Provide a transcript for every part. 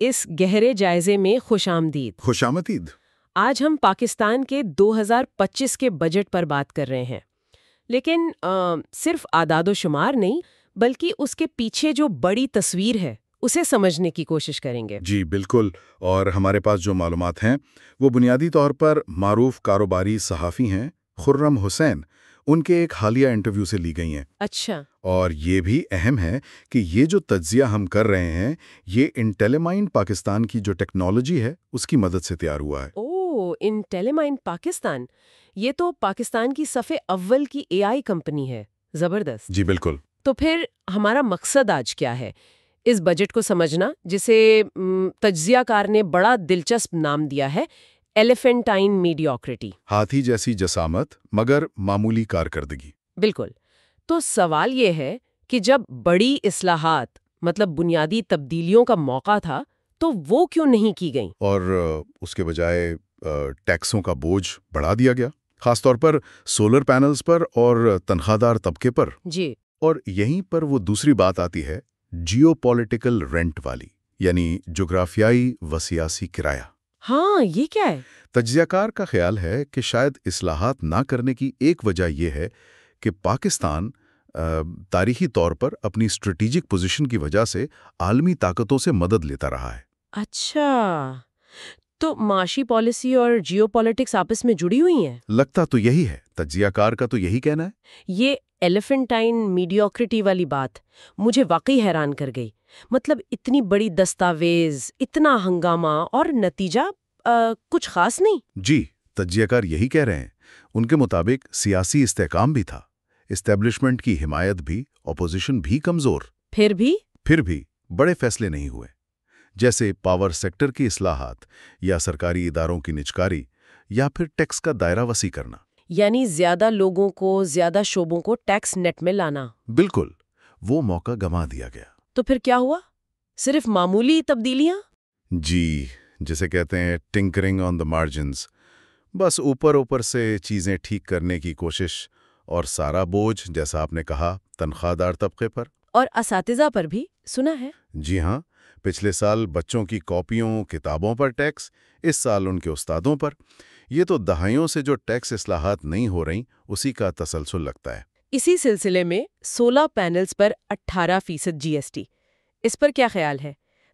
اس گہرے جائزے میں خوش آمدید۔ خوش آمدید۔ آج ہم پاکستان کے 2025 کے بجٹ پر بات کر رہے ہیں، لیکن صرف اعداد و شمار نہیں بلکہ اس کے پیچھے جو بڑی تصویر ہے اسے سمجھنے کی کوشش کریں گے۔ جی بالکل، اور ہمارے پاس جو معلومات ہیں وہ بنیادی طور پر معروف کاروباری صحافی ہیں خرم حسین، ان کے ایک حالیہ انٹرویو سے لی گئی ہیں۔ اچھا۔ اور یہ بھی اہم ہے کہ یہ جو تجزیہ ہم کر رہے ہیں یہ انٹیلیمائنڈ پاکستان کی جو ٹیکنالوجی ہے اس کی مدد سے تیار ہوا ہے۔ انٹیلیمائنڈ پاکستان، یہ تو پاکستان کی صفِ اول کی AI کمپنی ہے۔ زبردست۔ جی بالکل۔ تو پھر ہمارا مقصد آج کیا ہے؟ اس بجٹ کو سمجھنا، جسے تجزیہ کار نے بڑا دلچسپ نام دیا ہے ایلیفینٹائن میڈیوکریٹی، ہاتھی جیسی جسامت مگر معمولی کارکردگی۔ بالکل۔ تو سوال یہ ہے کہ جب بڑی اصلاحات مطلب بنیادی تبدیلیوں کا موقع تھا تو وہ کیوں نہیں کی گئیں؟ اور اس کے بجائے ٹیکسوں کا بوجھ بڑھا دیا گیا، خاص طور پر سولر پینلز پر اور تنخواہ دار طبقے پر۔ جی۔ اور یہیں پر وہ دوسری بات آتی ہے، جیو پولیٹیکل رینٹ والی، یعنی جغرافیائی و سیاسی کرایہ۔ ہاں، یہ کیا ہے؟ تجزیہ کار کا خیال ہے کہ شاید اصلاحات نہ کرنے کی ایک وجہ یہ ہے کہ پاکستان تاریخی طور پر اپنی اسٹریٹجک پوزیشن کی وجہ سے عالمی طاقتوں سے مدد لیتا رہا ہے۔ اچھا، تو معاشی پالیسی اور جیو پالیٹکس آپس میں جڑی ہوئی ہیں؟ لگتا تو یہی ہے، تجزیہ کار کا تو یہی کہنا ہے۔ یہ ایلیفینٹائن میڈیوکریٹی والی بات مجھے واقعی حیران کر گئی۔ مطلب اتنی بڑی دستاویز، اتنا ہنگامہ اور نتیجہ کچھ خاص نہیں۔ جی، تجزیہ کار یہی کہہ رہے ہیں۔ ان کے مطابق سیاسی استحکام بھی تھا، اسٹیبلشمنٹ کی حمایت بھی، اپوزیشن بھی کمزور۔ پھر بھی بڑے فیصلے نہیں ہوئے، جیسے پاور سیکٹر کی اصلاحات یا سرکاری اداروں کی نجکاری یا پھر ٹیکس کا دائرہ وسیع کرنا۔ یعنی زیادہ لوگوں کو، زیادہ شعبوں کو ٹیکس نیٹ میں لانا۔ بالکل، وہ موقع گنوا دیا گیا۔ تو پھر کیا ہوا؟ صرف معمولی تبدیلیاں؟ جی، جسے کہتے ہیں ٹنکرنگ آن دا مارجنز، بس اوپر سے چیزیں ٹھیک کرنے کی کوشش، اور سارا بوجھ جیسا آپ نے کہا تنخواہ دار طبقے پر اور اساتذہ پر بھی سنا ہے۔ جی ہاں، پچھلے سال بچوں کی کاپیوں کتابوں پر ٹیکس، اس سال ان کے استادوں پر۔ یہ تو دہائیوں سے جو ٹیکس اصلاحات نہیں ہو رہی اسی کا تسلسل لگتا ہے۔ اسی سلسلے میں سولر پینلز پر 18% GST، اس پر کیا خیال ہے؟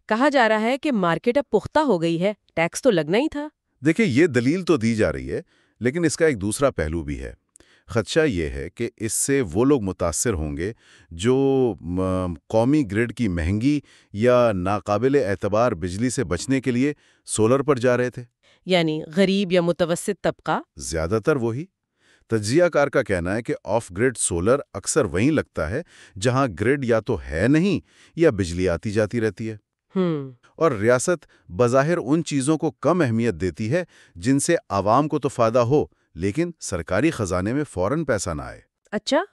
کہا جا رہا ہے کہ مارکیٹ اب پختہ ہو گئی ہے، ٹیکس تو لگنا ہی تھا۔ دیکھیں، یہ دلیل تو دی جا رہی ہے، لیکن اس کا ایک دوسرا پہلو بھی ہے۔ خدشہ یہ ہے کہ اس سے وہ لوگ متاثر ہوں گے جو قومی گرڈ کی مہنگی یا ناقابل اعتبار بجلی سے بچنے کے لیے سولر پر جا رہے تھے، یعنی غریب یا متوسط طبقہ۔ زیادہ تر وہی۔ تجزیہ کار کا کہنا ہے کہ آف گرڈ سولر اکثر وہیں لگتا ہے جہاں گرڈ یا تو ہے نہیں یا بجلی آتی جاتی رہتی ہے۔ اور ریاست بظاہر ان چیزوں کو کم اہمیت دیتی ہے جن سے عوام کو تو فائدہ ہو لیکن سرکاری خزانے میں فوراً پیسہ نہ آئے۔ اچھا،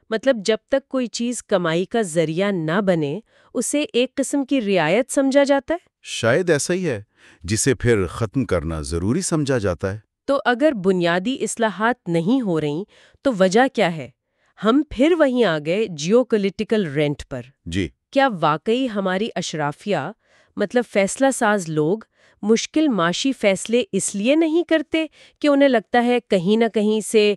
مطلب جب تک کوئی چیز کمائی کا ذریعہ نہ بنے اسے ایک قسم کی رعایت سمجھا جاتا ہے؟ شاید ایسا ہی ہے، جسے پھر ختم کرنا ضروری سمجھا جاتا ہے۔ تو اگر بنیادی اصلاحات نہیں ہو رہی تو وجہ کیا ہے؟ ہم پھر وہیں آ گئے جیو پولیٹیکل رینٹ پر۔ جی۔ کیا واقعی ہماری اشرافیہ مطلب فیصلہ ساز لوگ مشکل معاشی فیصلے اس لیے نہیں کرتے کہ انہیں لگتا ہے کہیں نہ کہیں سے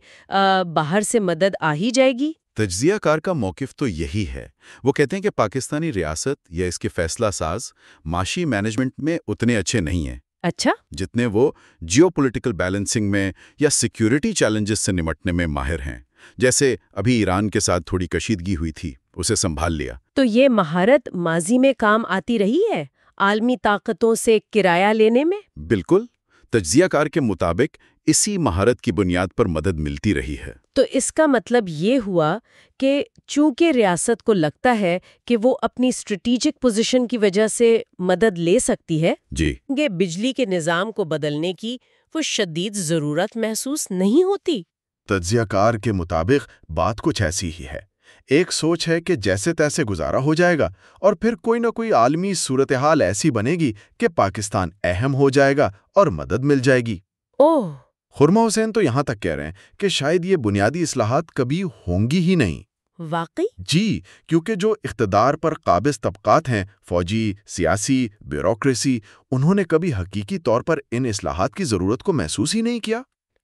باہر سے مدد آ ہی جائے گی؟ تجزیہ کار کا موقف تو یہی ہے۔ وہ کہتے ہیں کہ پاکستانی ریاست یا اس کے فیصلہ ساز معاشی مینجمنٹ میں اتنے اچھے نہیں ہیں، اچھا، جتنے وہ جیو پولیٹیکل بیلنسنگ میں یا سیکیورٹی چیلنجز سے نمٹنے میں ماہر ہیں۔ جیسے ابھی ایران کے ساتھ تھوڑی کشیدگی ہوئی تھی، اسے سنبھال لیا۔ تو یہ مہارت ماضی میں کام آتی رہی ہے عالمی طاقتوں سے کرایہ لینے میں؟ بالکل، تجزیہ کار کے مطابق اسی مہارت کی بنیاد پر مدد ملتی رہی ہے۔ تو اس کا مطلب یہ ہوا کہ چونکہ ریاست کو لگتا ہے کہ وہ اپنی اسٹریٹجک پوزیشن کی وجہ سے مدد لے سکتی ہے، جی، کہ بجلی کے نظام کو بدلنے کی وہ شدید ضرورت محسوس نہیں ہوتی۔ تجزیہ کار کے مطابق بات کچھ ایسی ہی ہے۔ ایک سوچ ہے کہ جیسے تیسے گزارا ہو جائے گا اور پھر کوئی نہ کوئی عالمی صورتحال ایسی بنے گی کہ پاکستان اہم ہو جائے گا اور مدد مل جائے گی۔ اوہ! خرمہ حسین تو یہاں تک کہہ رہے ہیں کہ شاید یہ بنیادی اصلاحات کبھی ہوں گی ہی نہیں۔ واقعی؟ جی، کیونکہ جو اقتدار پر قابض طبقات ہیں، فوجی، سیاسی، بیوروکریسی، انہوں نے کبھی حقیقی طور پر ان اصلاحات کی ضرورت کو محسوس ہی نہیں کیا۔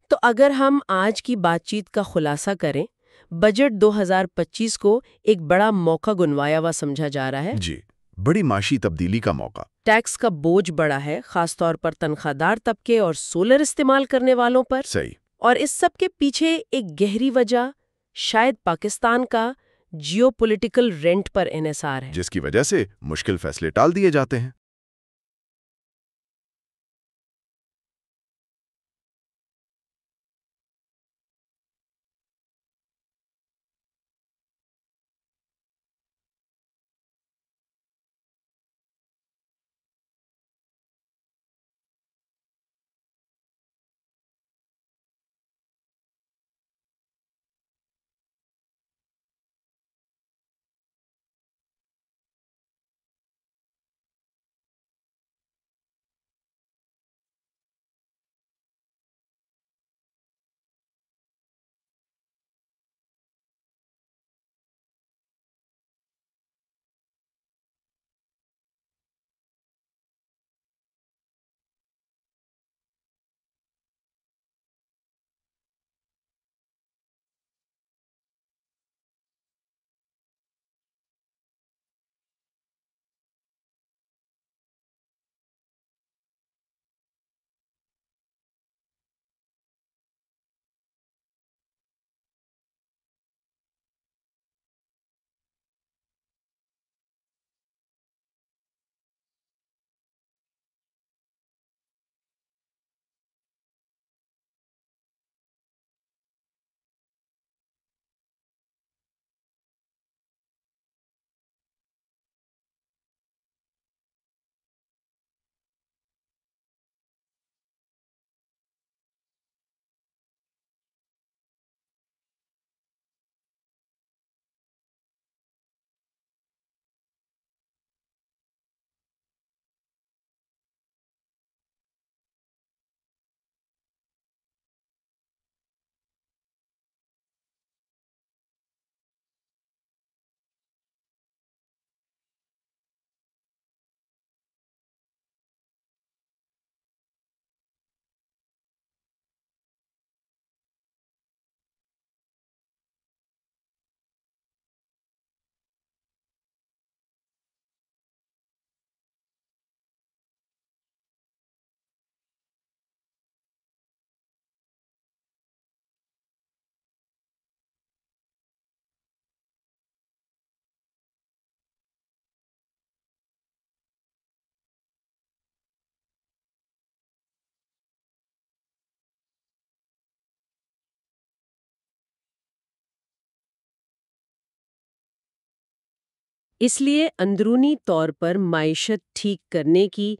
تو اگر ہم آج کی بات چیت کا خلاصہ کریں، بجٹ 2025 کو ایک بڑا موقع گنوایا ہوا سمجھا جا رہا ہے۔ جی، بڑی معاشی تبدیلی کا موقع۔ ٹیکس کا بوجھ بڑا ہے، خاص طور پر تنخواہ دار طبقے اور سولر استعمال کرنے والوں پر۔ صحیح۔ اور اس سب کے پیچھے ایک گہری وجہ شاید پاکستان کا جیو پولیٹیکل رینٹ پر انحصار ہے۔ جس کی وجہ سے مشکل فیصلے ٹال دیے جاتے ہیں۔ اس لیے اندرونی طور پر معیشت ٹھیک کرنے کی،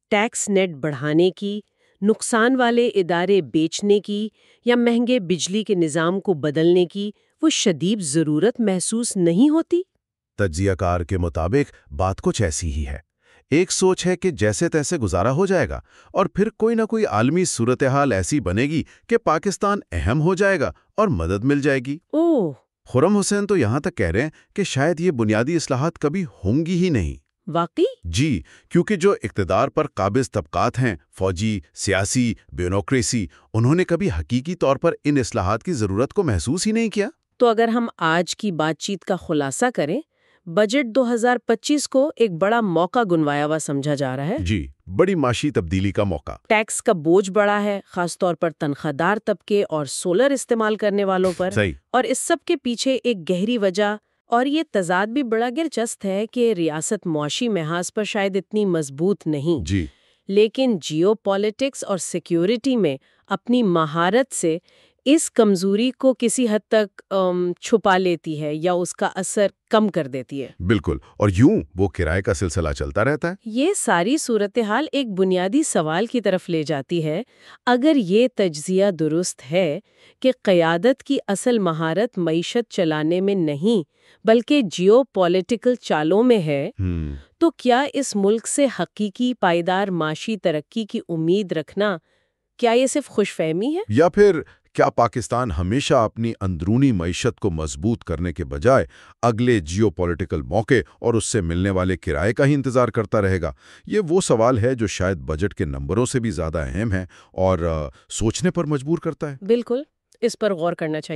ٹیکس نیٹ بڑھانے کی، نقصان والے ادارے بیچنے کی یا مہنگے بجلی کے نظام کو بدلنے کی وہ شدید ضرورت محسوس نہیں ہوتی۔ تجزیہ کار کے مطابق بات کچھ ایسی ہی ہے۔ ایک سوچ ہے کہ جیسے تیسے گزارا ہو جائے گا اور پھر کوئی نہ کوئی عالمی صورتحال ایسی بنے گی کہ پاکستان اہم ہو جائے گا اور مدد مل جائے گی۔ اوہ، خرم حسین تو یہاں تک کہہ رہے ہیں کہ شاید یہ بنیادی اصلاحات کبھی ہوں گی ہی نہیں۔ واقعی؟ جی، کیونکہ جو اقتدار پر قابض طبقات ہیں، فوجی، سیاسی، بیوروکریسی، انہوں نے کبھی حقیقی طور پر ان اصلاحات کی ضرورت کو محسوس ہی نہیں کیا۔ تو اگر ہم آج کی بات چیت کا خلاصہ کریں، بجٹ 2025 کو ایک بڑا موقع گنوایا ہوا سمجھا جا رہا ہے۔ جی، بڑی معاشی تبدیلی کا موقع۔ ٹیکس کا بوجھ بڑا ہے، خاص طور پر تنخواہ دار طبقے اور سولر استعمال کرنے والوں پر۔ صحیح۔ اور اس سب کے پیچھے ایک گہری وجہ اور یہ تضاد بھی بڑا دلچسپ ہے کہ ریاست معاشی محاذ پر شاید اتنی مضبوط نہیں، جی، لیکن جیو پالیٹکس اور سیکیورٹی میں اپنی مہارت سے اس کمزوری کو کسی حد تک چھپا لیتی ہے یا اس کا اثر کم کر دیتی ہے۔ بالکل، اور یوں وہ کرائے کا سلسلہ چلتا رہتا ہے۔ یہ ساری صورتحال ایک بنیادی سوال کی طرف لے جاتی ہے۔ اگر یہ تجزیہ درست ہے کہ قیادت کی اصل مہارت معیشت چلانے میں نہیں بلکہ جیو پولیٹیکل چالوں میں ہے، تو کیا اس ملک سے حقیقی پائیدار معاشی ترقی کی امید رکھنا، کیا یہ صرف خوش فہمی ہے؟ یا پھر کیا پاکستان ہمیشہ اپنی اندرونی معیشت کو مضبوط کرنے کے بجائے اگلے جیو پولیٹیکل موقع اور اس سے ملنے والے کرائے کا ہی انتظار کرتا رہے گا؟ یہ وہ سوال ہے جو شاید بجٹ کے نمبروں سے بھی زیادہ اہم ہے اور سوچنے پر مجبور کرتا ہے۔ بالکل، اس پر غور کرنا چاہیے۔